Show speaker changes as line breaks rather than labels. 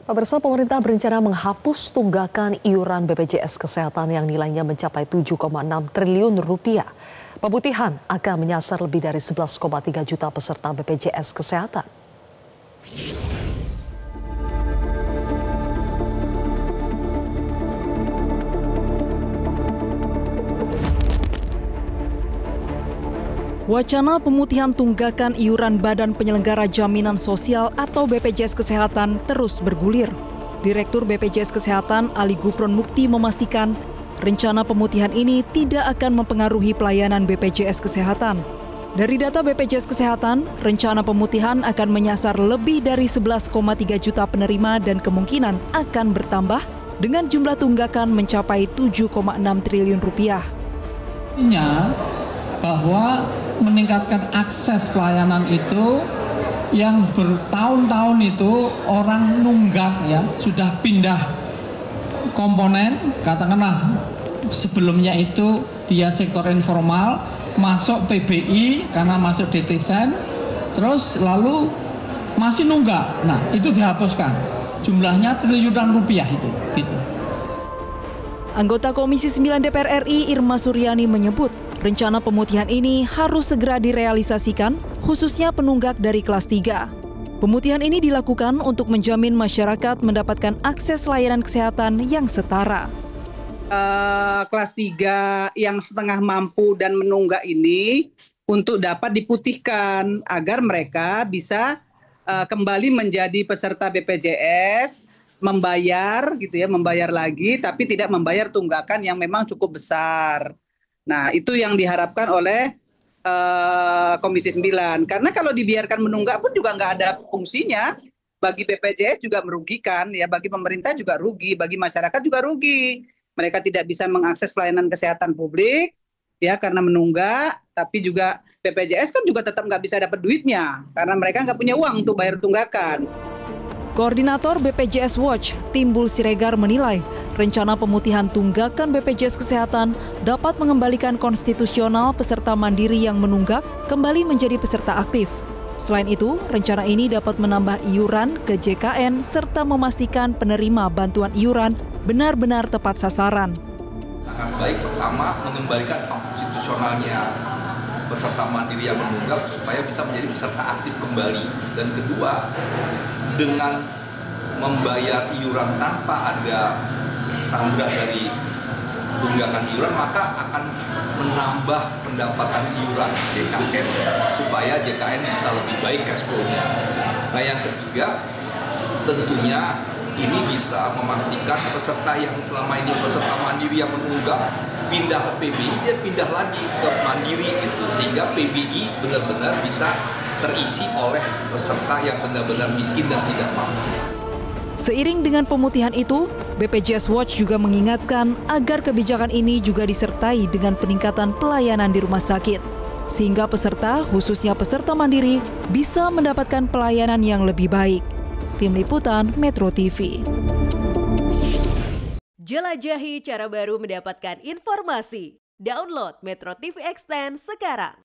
Pemirsa, pemerintah berencana menghapus tunggakan iuran BPJS Kesehatan yang nilainya mencapai 7,6 triliun rupiah. Pemutihan akan menyasar lebih dari 11,3 juta peserta BPJS Kesehatan. Wacana pemutihan tunggakan iuran Badan Penyelenggara Jaminan Sosial atau BPJS Kesehatan terus bergulir. Direktur BPJS Kesehatan Ali Gufron Mukti memastikan rencana pemutihan ini tidak akan mempengaruhi pelayanan BPJS Kesehatan. Dari data BPJS Kesehatan, rencana pemutihan akan menyasar lebih dari 11,3 juta penerima dan kemungkinan akan bertambah dengan jumlah tunggakan mencapai 7,6 triliun rupiah.
Bahwa meningkatkan akses pelayanan itu yang bertahun-tahun itu orang nunggak ya, sudah pindah komponen, katakanlah sebelumnya itu dia sektor informal, masuk PBI karena masuk DTSen, terus lalu masih nunggak. Nah, itu dihapuskan. Jumlahnya triliunan rupiah itu gitu.
Anggota Komisi 9 DPR RI Irma Suryani menyebut rencana pemutihan ini harus segera direalisasikan, khususnya penunggak dari kelas 3. Pemutihan ini dilakukan untuk menjamin masyarakat mendapatkan akses layanan kesehatan yang setara.
Kelas 3 yang setengah mampu dan menunggak ini untuk dapat diputihkan agar mereka bisa kembali menjadi peserta BPJS, membayar gitu ya, membayar lagi tapi tidak membayar tunggakan yang memang cukup besar. Nah, itu yang diharapkan oleh Komisi 9. Karena kalau dibiarkan menunggak pun juga nggak ada fungsinya. Bagi BPJS juga merugikan, ya, bagi pemerintah juga rugi, bagi masyarakat juga rugi. Mereka tidak bisa mengakses pelayanan kesehatan publik, ya, karena menunggak. Tapi juga BPJS kan juga tetap nggak bisa dapat duitnya, karena mereka nggak punya uang untuk bayar tunggakan.
Koordinator BPJS Watch, Timbul Siregar menilai rencana pemutihan tunggakan BPJS Kesehatan dapat mengembalikan konstitusional peserta mandiri yang menunggak kembali menjadi peserta aktif. Selain itu, rencana ini dapat menambah iuran ke JKN serta memastikan penerima bantuan iuran benar-benar tepat sasaran.
Sangat baik, pertama mengembalikan konstitusionalnya peserta mandiri yang menunggak supaya bisa menjadi peserta aktif kembali. Dan kedua, dengan membayar iuran tanpa ada sandera dari tunggakan iuran, maka akan menambah pendapatan iuran JKN supaya JKN bisa lebih baik cash flow-nya. Nah, yang ketiga, tentunya ini bisa memastikan peserta yang selama ini peserta mandiri yang menunggak pindah ke PBI, dia pindah lagi ke mandiri itu, sehingga PBI benar-benar bisa terisi oleh peserta yang benar-benar miskin dan tidak mampu.
Seiring dengan pemutihan itu, BPJS Watch juga mengingatkan agar kebijakan ini juga disertai dengan peningkatan pelayanan di rumah sakit, sehingga peserta, khususnya peserta mandiri, bisa mendapatkan pelayanan yang lebih baik. Tim Liputan Metro TV.
Jelajahi cara baru mendapatkan informasi. Download Metro TV Extend sekarang.